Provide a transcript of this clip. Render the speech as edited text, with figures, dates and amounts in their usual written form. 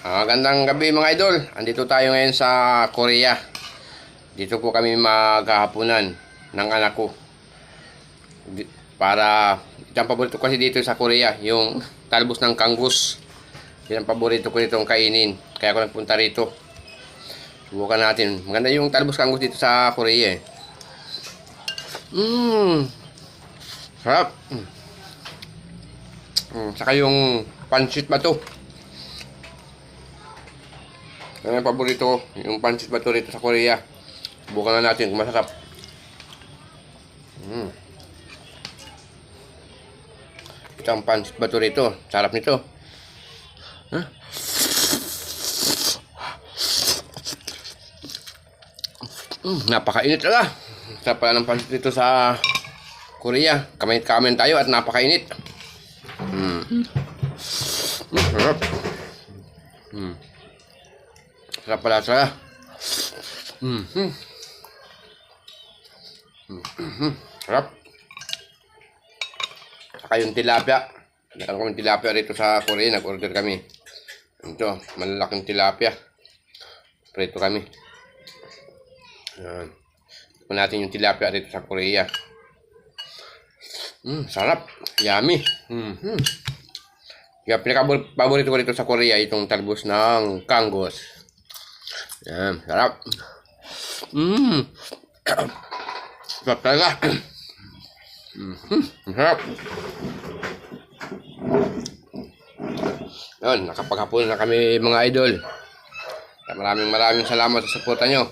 Gandang gabi mga idol. Andito tayo ngayon sa Korea. Dito po kami maghahapunan ng anak ko. Para ito ang paborito kasi dito sa Korea, yung talbos ng kangus. Yan ang paborito ko ditong kainin. Kaya ako nagpunta rito. Subukan natin. Maganda yung talbos kangus dito sa Korea eh. Sarap. Saka yung pancit bato. Yan ang paborito ko, yung pancit bato rito sa Korea. Subukan na natin kung masarap. Ito ang pancit bato rito. Sarap nito. Napakainit talaga. Sarap pala ng pancit dito sa Korea. Kamay-kamay tayo at napakainit. Sarap. Sarap pala talaga. Sarap. Saka yung tilapia. Meron kami tilapia rito sa Korea. Nag-order kami. Ito, malalaking tilapia. Prito kami. Ayan. Ito natin yung tilapia rito sa Korea. Sarap. Yummy. Kaya pinaka-paborito ko rito sa Korea itong talbos ng kangus. Yan, sarap. Sarap talaga. Sarap. Yun, nakapaghapunan na kami mga idol. Maraming salamat sa suporta nyo.